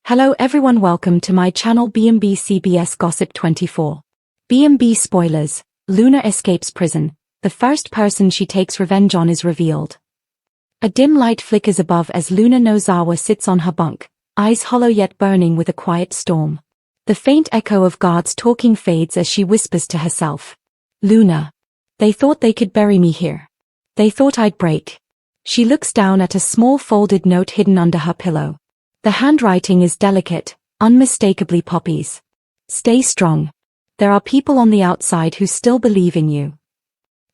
Hello everyone, welcome to my channel BMB CBS Gossip 24. BMB spoilers, Luna escapes prison, the first person she takes revenge on is revealed. A dim light flickers above as Luna Nozawa sits on her bunk, eyes hollow yet burning with a quiet storm. The faint echo of guards talking fades as she whispers to herself. Luna. They thought they could bury me here. They thought I'd break. She looks down at a small folded note hidden under her pillow. The handwriting is delicate, unmistakably Poppy's. Stay strong. There are people on the outside who still believe in you.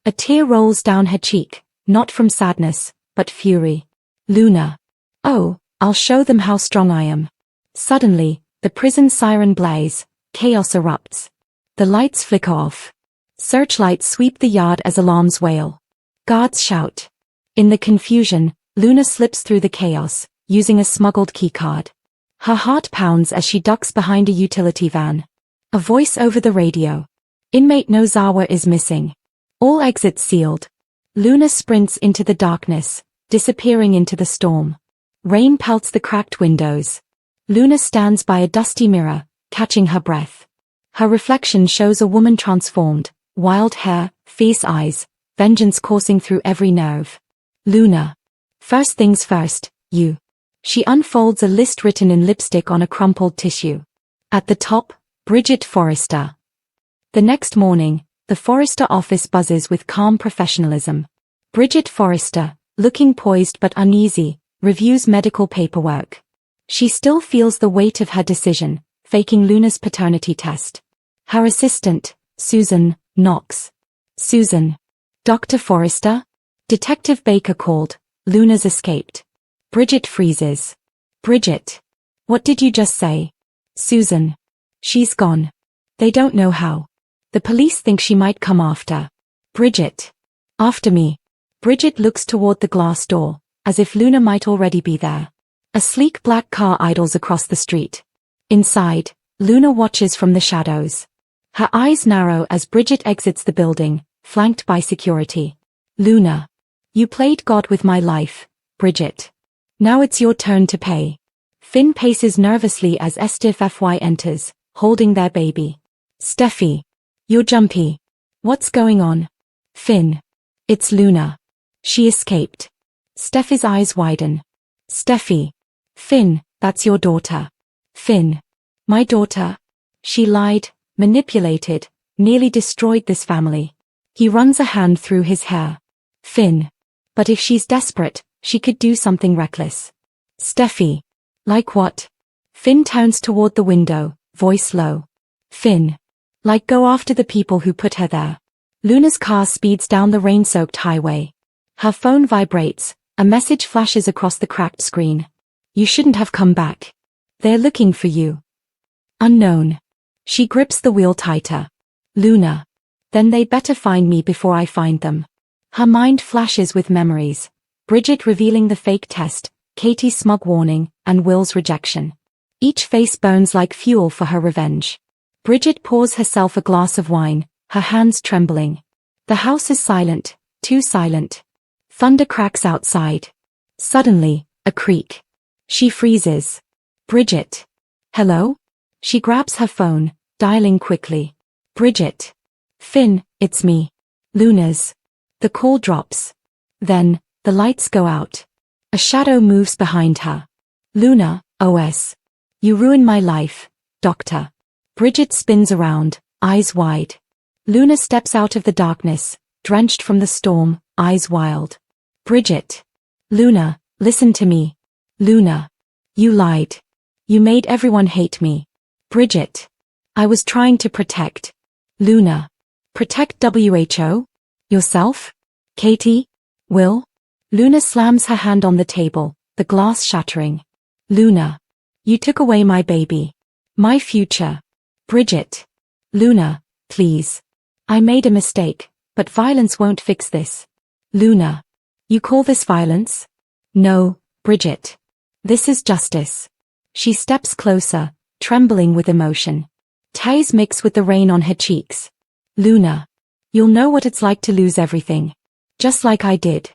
A tear rolls down her cheek, not from sadness, but fury. Luna. Oh, I'll show them how strong I am. Suddenly, the prison siren blaze, chaos erupts. The lights flicker off. Searchlights sweep the yard as alarms wail. Guards shout. In the confusion, Luna slips through the chaos, using a smuggled keycard. Her heart pounds as she ducks behind a utility van. A voice over the radio. Inmate Nozawa is missing. All exits sealed. Luna sprints into the darkness, disappearing into the storm. Rain pelts the cracked windows. Luna stands by a dusty mirror, catching her breath. Her reflection shows a woman transformed, wild hair, fierce eyes, vengeance coursing through every nerve. Luna. First things first, you. She unfolds a list written in lipstick on a crumpled tissue. At the top, Bridget Forrester. The next morning, the Forrester office buzzes with calm professionalism. Bridget Forrester, looking poised but uneasy, reviews medical paperwork. She still feels the weight of her decision, faking Luna's paternity test. Her assistant, Susan, knocks. Susan. Dr. Forrester? Detective Baker called. Luna's escaped. Bridget freezes. Bridget. What did you just say? Susan. She's gone. They don't know how. The police think she might come after. Bridget. After me. Bridget looks toward the glass door, as if Luna might already be there. A sleek black car idles across the street. Inside, Luna watches from the shadows. Her eyes narrow as Bridget exits the building, flanked by security. Luna. You played God with my life, Bridget. Now it's your turn to pay. Finn paces nervously as Steffi enters, holding their baby. Steffi. You're jumpy. What's going on? Finn. It's Luna. She escaped. Steffi's eyes widen. Steffi. Finn, that's your daughter. Finn. My daughter? She lied, manipulated, nearly destroyed this family. He runs a hand through his hair. Finn. But if she's desperate, she could do something reckless. Steffi. Like what? Finn turns toward the window, voice low. Finn. Like go after the people who put her there. Luna's car speeds down the rain-soaked highway. Her phone vibrates, a message flashes across the cracked screen. You shouldn't have come back. They're looking for you. Unknown. She grips the wheel tighter. Luna. Then they better find me before I find them. Her mind flashes with memories. Bridget revealing the fake test, Katie's smug warning, and Will's rejection. Each face burns like fuel for her revenge. Bridget pours herself a glass of wine, her hands trembling. The house is silent, too silent. Thunder cracks outside. Suddenly, a creak. She freezes. Bridget. Hello? She grabs her phone, dialing quickly. Bridget. Finn, it's me. Luna's. The call drops. Then, the lights go out. A shadow moves behind her. Luna, OS. You ruined my life, Doctor. Bridget spins around, eyes wide. Luna steps out of the darkness, drenched from the storm, eyes wild. Bridget. Luna, listen to me. Luna. You lied. You made everyone hate me. Bridget. I was trying to protect. Luna. Protect WHO? Yourself? Katie? Will? Luna slams her hand on the table, the glass shattering. Luna. You took away my baby. My future. Bridget. Luna, please. I made a mistake, but violence won't fix this. Luna. You call this violence? No, Bridget. This is justice. She steps closer, trembling with emotion. Tears mix with the rain on her cheeks. Luna. You'll know what it's like to lose everything. Just like I did.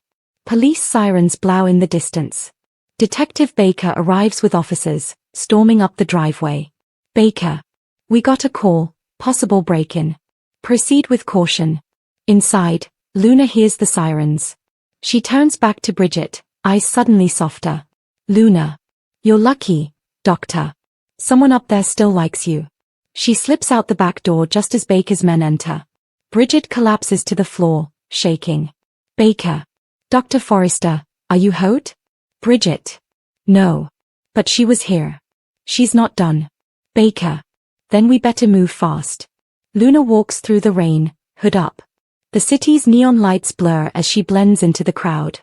Police sirens blow in the distance. Detective Baker arrives with officers, storming up the driveway. Baker. We got a call, possible break-in. Proceed with caution. Inside, Luna hears the sirens. She turns back to Bridget, eyes suddenly softer. Luna. You're lucky, Doctor. Someone up there still likes you. She slips out the back door just as Baker's men enter. Bridget collapses to the floor, shaking. Baker. Dr. Forrester, are you hurt? Bridget. No. But she was here. She's not done. Baker. Then we better move fast. Luna walks through the rain, hood up. The city's neon lights blur as she blends into the crowd.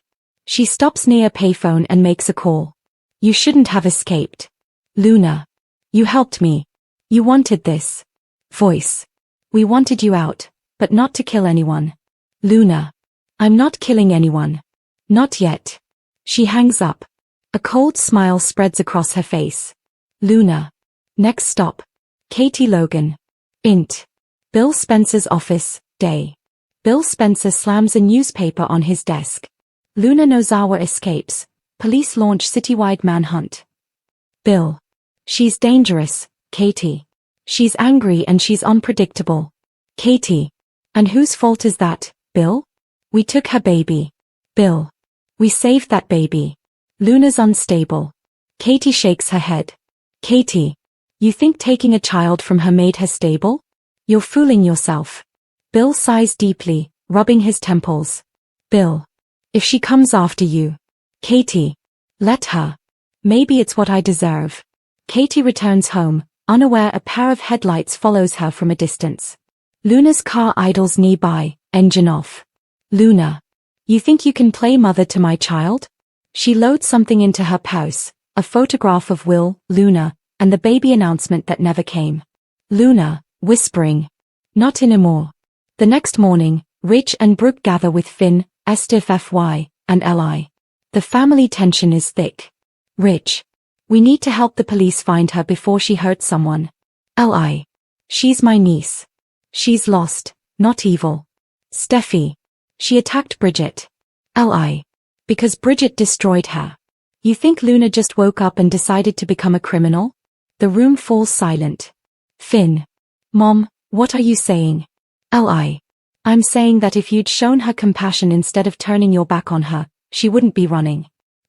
She stops near a payphone and makes a call. You shouldn't have escaped. Luna. You helped me. You wanted this. Voice. We wanted you out, but not to kill anyone. Luna. I'm not killing anyone. Not yet. She hangs up. A cold smile spreads across her face. Luna. Next stop. Katie Logan. Int. Bill Spencer's office, day. Bill Spencer slams a newspaper on his desk. Luna Nozawa escapes. Police launch citywide manhunt. Bill. She's dangerous, Katie. She's angry and she's unpredictable. Katie. And whose fault is that, Bill? We took her baby. Bill. We saved that baby. Luna's unstable. Katie shakes her head. Katie. You think taking a child from her made her stable? You're fooling yourself. Bill sighs deeply, rubbing his temples. Bill. If she comes after you. Katie. Let her. Maybe it's what I deserve. Katie returns home, unaware a pair of headlights follows her from a distance. Luna's car idles nearby, engine off. Luna. You think you can play mother to my child? She loads something into her purse, a photograph of Will, Luna, and the baby announcement that never came. Luna, whispering. Not anymore. The next morning, Rich and Brooke gather with Finn, Estef FY, and Li. The family tension is thick. Rich. We need to help the police find her before she hurts someone. Li. She's my niece. She's lost, not evil. Steffi. She attacked Bridget. Li. Because Bridget destroyed her. You think Luna just woke up and decided to become a criminal? The room falls silent. Finn. Mom, what are you saying? Li. I'm saying that if you'd shown her compassion instead of turning your back on her, she wouldn't be running.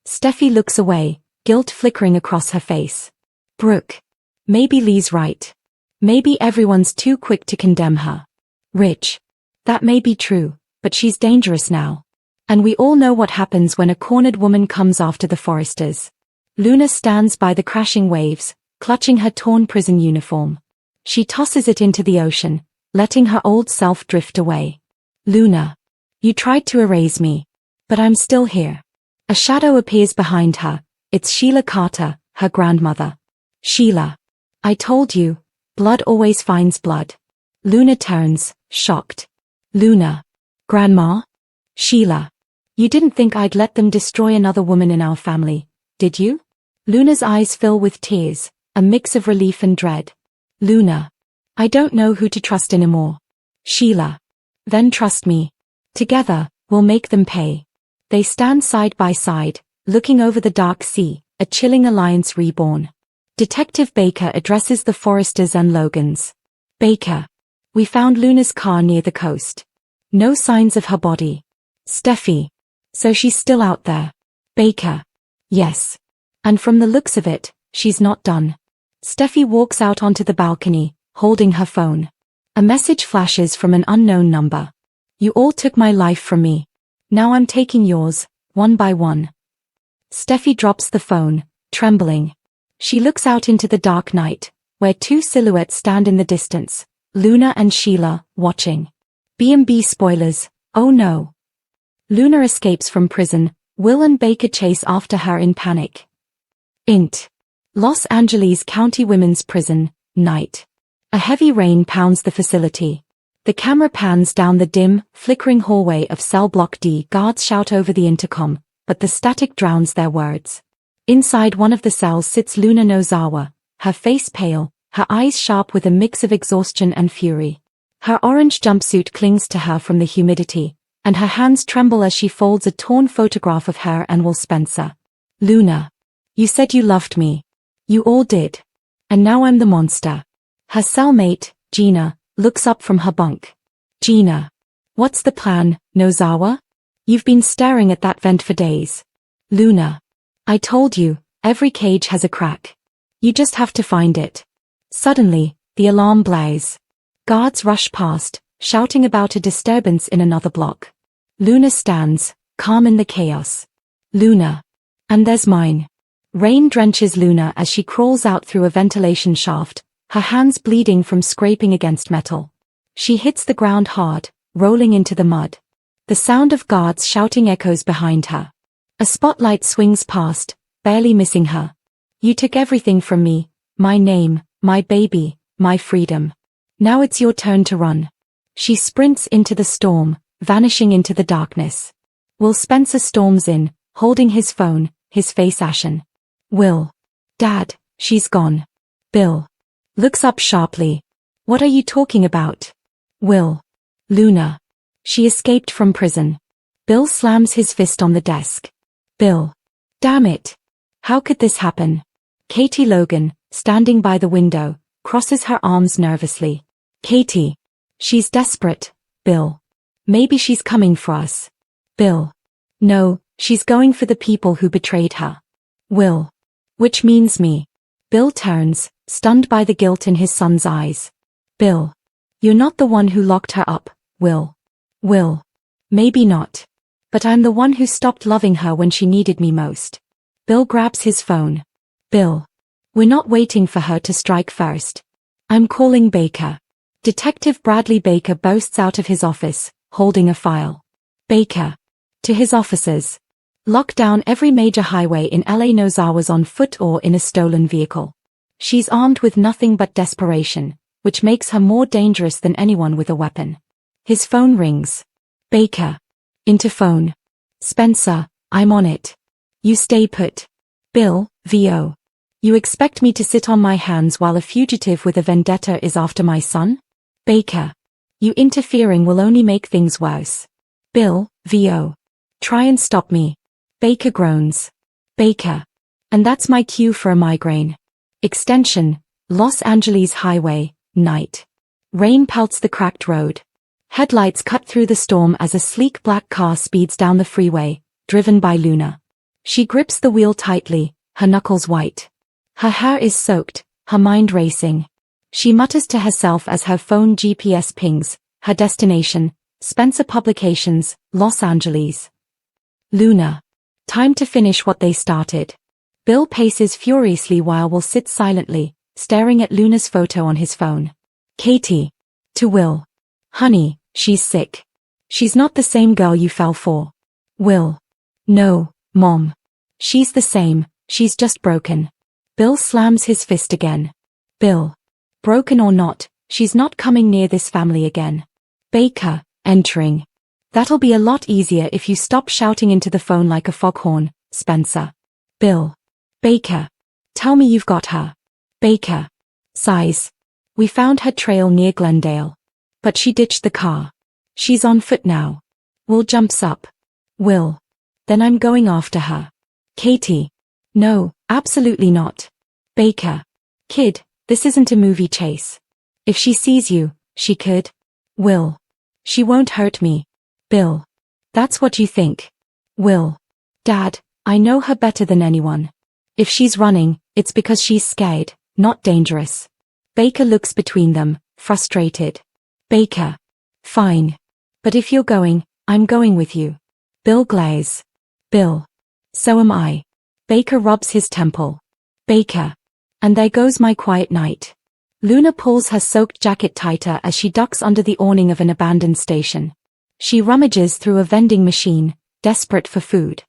Steffi looks away, guilt flickering across her face. Brooke. Maybe Lee's right. Maybe everyone's too quick to condemn her. Rich. That may be true, but she's dangerous now. And we all know what happens when a cornered woman comes after the Forresters. Luna stands by the crashing waves, clutching her torn prison uniform. She tosses it into the ocean, letting her old self drift away. Luna. You tried to erase me. But I'm still here. A shadow appears behind her. It's Sheila Carter, her grandmother. Sheila. I told you, blood always finds blood. Luna turns, shocked. Luna. Grandma? Sheila. You didn't think I'd let them destroy another woman in our family, did you? Luna's eyes fill with tears, a mix of relief and dread. Luna. I don't know who to trust anymore. Sheila. Then trust me. Together, we'll make them pay. They stand side by side, looking over the dark sea, a chilling alliance reborn. Detective Baker addresses the Forresters and Logans. Baker. We found Luna's car near the coast. No signs of her body. Steffi. So she's still out there. Baker. Yes. And from the looks of it, she's not done. Steffi walks out onto the balcony, holding her phone. A message flashes from an unknown number. You all took my life from me. Now I'm taking yours, one by one. Steffi drops the phone, trembling. She looks out into the dark night, where two silhouettes stand in the distance, Luna and Sheila, watching. B&B spoilers, oh no. Luna escapes from prison, Will and Baker chase after her in panic. Int. Los Angeles County Women's Prison, night. A heavy rain pounds the facility. The camera pans down the dim, flickering hallway of Cell Block D. Guards shout over the intercom, but the static drowns their words. Inside one of the cells sits Luna Nozawa, her face pale, her eyes sharp with a mix of exhaustion and fury. Her orange jumpsuit clings to her from the humidity, and her hands tremble as she folds a torn photograph of her and Will Spencer. Luna. You said you loved me. You all did. And now I'm the monster. Her cellmate, Gina, looks up from her bunk. Gina. What's the plan, Nozawa? You've been staring at that vent for days. Luna. I told you, every cage has a crack. You just have to find it. Suddenly, the alarm blares. Guards rush past, shouting about a disturbance in another block. Luna stands, calm in the chaos. Luna. And there's mine. Rain drenches Luna as she crawls out through a ventilation shaft, her hands bleeding from scraping against metal. She hits the ground hard, rolling into the mud. The sound of guards shouting echoes behind her. A spotlight swings past, barely missing her. You took everything from me, my name, my baby, my freedom. Now it's your turn to run. She sprints into the storm, vanishing into the darkness. Will Spencer storms in, holding his phone, his face ashen. Will. Dad, she's gone. Bill. Looks up sharply. What are you talking about? Will. Luna. She escaped from prison. Bill slams his fist on the desk. Bill. Damn it. How could this happen? Katie Logan, standing by the window, crosses her arms nervously. Katie. She's desperate, Bill. Maybe she's coming for us. Bill. No, she's going for the people who betrayed her. Will. Which means me. Bill turns, stunned by the guilt in his son's eyes. Bill. You're not the one who locked her up, Will. Will. Maybe not. But I'm the one who stopped loving her when she needed me most. Bill grabs his phone. Bill. We're not waiting for her to strike first. I'm calling Baker. Detective Bradley Baker boasts out of his office, holding a file. Baker. To his officers. Lock down every major highway in LA. Nozawa's on foot or in a stolen vehicle. She's armed with nothing but desperation, which makes her more dangerous than anyone with a weapon. His phone rings. Baker. Interphone. Spencer, I'm on it. You stay put. Bill, VO. You expect me to sit on my hands while a fugitive with a vendetta is after my son? Baker. You interfering will only make things worse. Bill, VO. Try and stop me. Baker groans. Baker. And that's my cue for a migraine. Extension, Los Angeles Highway, night. Rain pelts the cracked road. Headlights cut through the storm as a sleek black car speeds down the freeway, driven by Luna. She grips the wheel tightly, her knuckles white. Her hair is soaked, her mind racing. She mutters to herself as her phone GPS pings, her destination, Spencer Publications, Los Angeles. Luna. Time to finish what they started. Bill paces furiously while Will sits silently, staring at Luna's photo on his phone. Katie. To Will. Honey, she's sick. She's not the same girl you fell for. Will. No, Mom. She's the same, she's just broken. Bill slams his fist again. Bill. Broken or not, she's not coming near this family again. Baker, entering. That'll be a lot easier if you stop shouting into the phone like a foghorn, Spencer. Bill. Baker. Tell me you've got her. Baker. Sighs. We found her trail near Glendale. But she ditched the car. She's on foot now. Will jumps up. Will. Then I'm going after her. Katie. No, absolutely not. Baker. Kid, this isn't a movie chase. If she sees you, she could. Will. She won't hurt me. Bill. That's what you think. Will. Dad, I know her better than anyone. If she's running, it's because she's scared, not dangerous. Baker looks between them, frustrated. Baker. Fine. But if you're going, I'm going with you. Bill glares. Bill. So am I. Baker rubs his temple. Baker. And there goes my quiet night. Luna pulls her soaked jacket tighter as she ducks under the awning of an abandoned station. She rummages through a vending machine, desperate for food.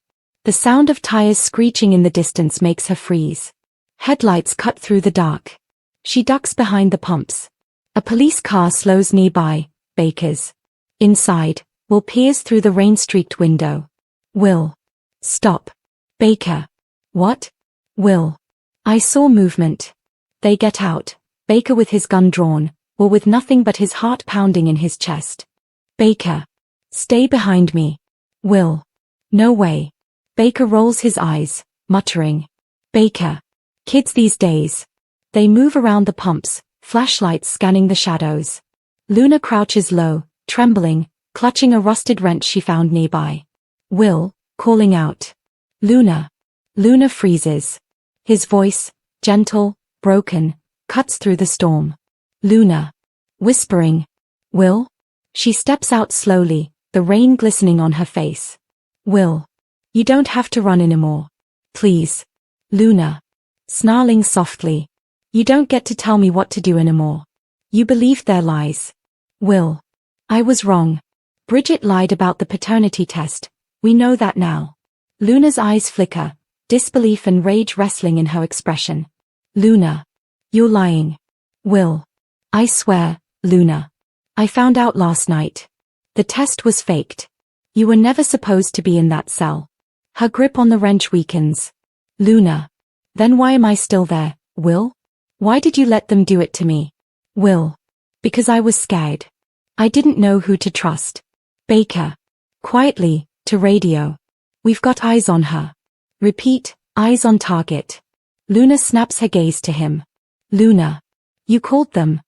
The sound of tires screeching in the distance makes her freeze. Headlights cut through the dark. She ducks behind the pumps. A police car slows nearby, Baker's. Inside, Will peers through the rain-streaked window. Will. Stop. Baker. What? Will. I saw movement. They get out, Baker with his gun drawn, Will with nothing but his heart pounding in his chest. Baker. Stay behind me. Will. No way. Baker rolls his eyes, muttering. Baker. Kids these days. They move around the pumps, flashlights scanning the shadows. Luna crouches low, trembling, clutching a rusted wrench she found nearby. Will, calling out. Luna. Luna freezes. His voice, gentle, broken, cuts through the storm. Luna. Whispering. Will? She steps out slowly, the rain glistening on her face. Will. You don't have to run anymore. Please. Luna. Snarling softly. You don't get to tell me what to do anymore. You believed their lies. Will. I was wrong. Bridget lied about the paternity test. We know that now. Luna's eyes flicker, disbelief and rage wrestling in her expression. Luna. You're lying. Will. I swear, Luna. I found out last night. The test was faked. You were never supposed to be in that cell. Her grip on the wrench weakens. Luna. Then why am I still there, Will? Why did you let them do it to me? Will. Because I was scared. I didn't know who to trust. Baker. Quietly, to radio. We've got eyes on her. Repeat, eyes on target. Luna snaps her gaze to him. Luna. You called them.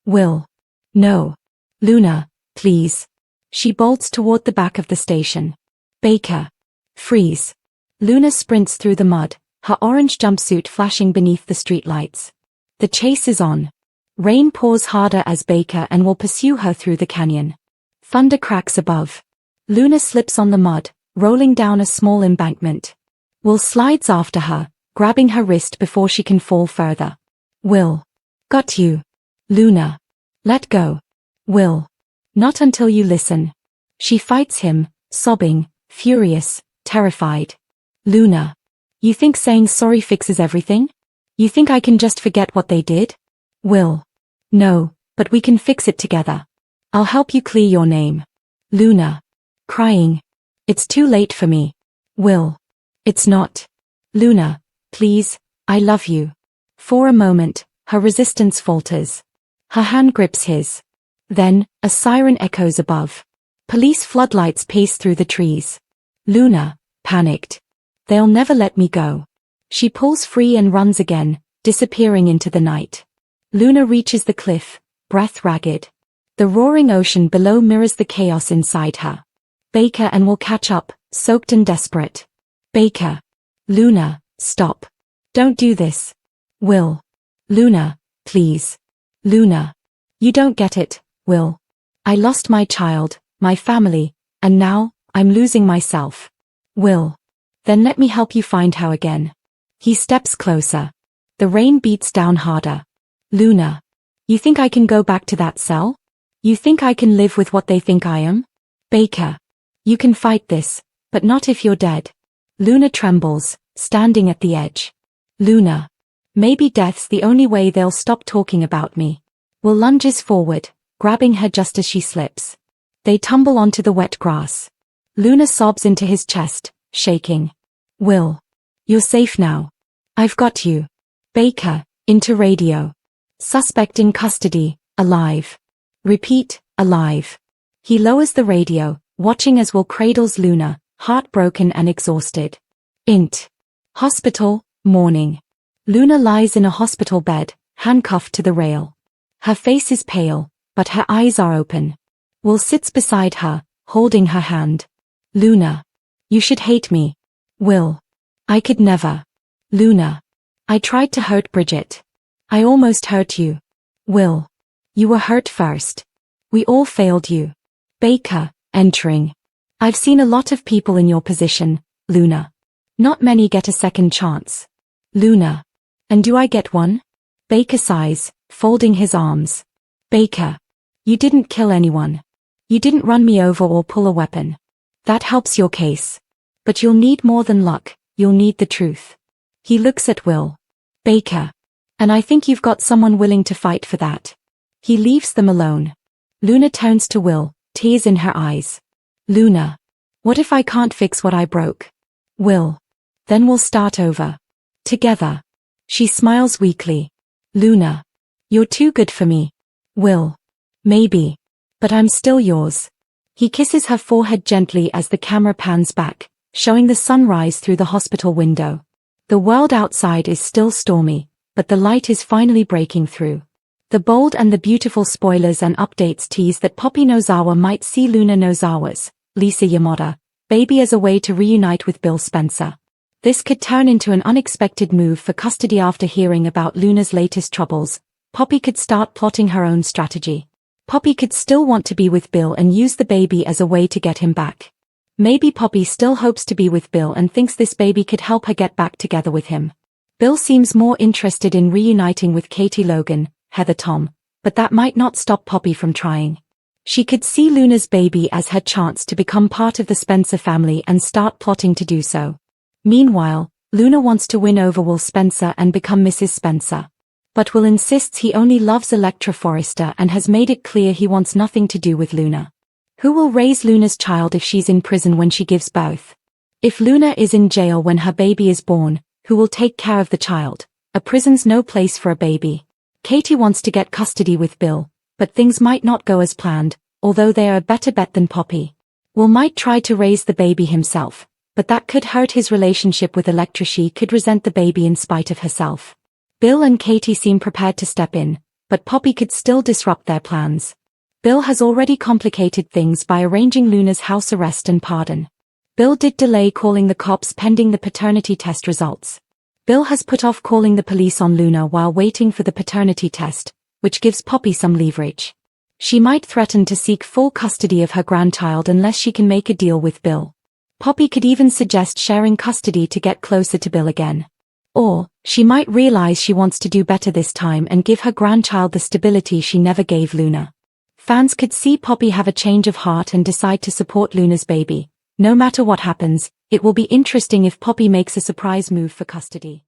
Will. No. Luna, please. She bolts toward the back of the station. Baker. Freeze. Luna sprints through the mud, her orange jumpsuit flashing beneath the streetlights. The chase is on. Rain pours harder as Baker and will pursue her through the canyon. Thunder cracks above. Luna slips on the mud, rolling down a small embankment. Will slides after her, grabbing her wrist before she can fall further. Will. Got you. Luna. Let go. Will. Not until you listen. She fights him, sobbing, furious, terrified. Luna. You think saying sorry fixes everything? You think I can just forget what they did? Will. No, but we can fix it together. I'll help you clear your name. Luna. Crying. It's too late for me. Will. It's not. Luna, please, I love you. For a moment, her resistance falters. Her hand grips his. Then, a siren echoes above. Police floodlights pace through the trees. Luna, panicked. They'll never let me go. She pulls free and runs again, disappearing into the night. Luna reaches the cliff, breath ragged. The roaring ocean below mirrors the chaos inside her. Baker and will catch up, soaked and desperate. Baker. Luna, stop. Don't do this. Will. Luna, please. Luna. You don't get it, Will. I lost my child, my family, and now, I'm losing myself. Will. Then let me help you find her again. He steps closer. The rain beats down harder. Luna. You think I can go back to that cell? You think I can live with what they think I am? Baker. You can fight this, but not if you're dead. Luna trembles, standing at the edge. Luna. Maybe death's the only way they'll stop talking about me. Will lunges forward, grabbing her just as she slips. They tumble onto the wet grass. Luna sobs into his chest, shaking. Will. You're safe now. I've got you. Baker, into radio. Suspect in custody, alive. Repeat, alive. He lowers the radio, watching as Will cradles Luna, heartbroken and exhausted. Int. Hospital, morning. Luna lies in a hospital bed, handcuffed to the rail. Her face is pale, but her eyes are open. Will sits beside her, holding her hand. Luna. You should hate me. Will. I could never. Luna. I tried to hurt Bridget. I almost hurt you. Will. You were hurt first. We all failed you. Baker, entering. I've seen a lot of people in your position, Luna. Not many get a second chance. Luna. And do I get one? Baker sighs, folding his arms. Baker. You didn't kill anyone. You didn't run me over or pull a weapon. That helps your case. But you'll need more than luck, you'll need the truth. He looks at Will. Baker. And I think you've got someone willing to fight for that. He leaves them alone. Luna turns to Will, tears in her eyes. Luna. What if I can't fix what I broke? Will. Then we'll start over. Together. She smiles weakly. Luna. You're too good for me. Will. Maybe. But I'm still yours. He kisses her forehead gently as the camera pans back, showing the sunrise through the hospital window. The world outside is still stormy, but the light is finally breaking through. The bold and the beautiful spoilers and updates tease that Poppy Nozawa might see Luna Nozawa's, Lisa Yamada, baby as a way to reunite with Bill Spencer. This could turn into an unexpected move for custody. After hearing about Luna's latest troubles, Poppy could start plotting her own strategy. Poppy could still want to be with Bill and use the baby as a way to get him back. Maybe Poppy still hopes to be with Bill and thinks this baby could help her get back together with him. Bill seems more interested in reuniting with Katie Logan, Heather Tom, but that might not stop Poppy from trying. She could see Luna's baby as her chance to become part of the Spencer family and start plotting to do so. Meanwhile, Luna wants to win over Will Spencer and become Mrs. Spencer. But Will insists he only loves Electra Forrester and has made it clear he wants nothing to do with Luna. Who will raise Luna's child if she's in prison when she gives birth? If Luna is in jail when her baby is born, who will take care of the child? A prison's no place for a baby. Katie wants to get custody with Bill, but things might not go as planned, although they are a better bet than Poppy. Will might try to raise the baby himself, but that could hurt his relationship with Electra. She could resent the baby in spite of herself. Bill and Katie seem prepared to step in, but Poppy could still disrupt their plans. Bill has already complicated things by arranging Luna's house arrest and pardon. Bill did delay calling the cops pending the paternity test results. Bill has put off calling the police on Luna while waiting for the paternity test, which gives Poppy some leverage. She might threaten to seek full custody of her grandchild unless she can make a deal with Bill. Poppy could even suggest sharing custody to get closer to Bill again. Or, she might realize she wants to do better this time and give her grandchild the stability she never gave Luna. Fans could see Poppy have a change of heart and decide to support Luna's baby. No matter what happens, it will be interesting if Poppy makes a surprise move for custody.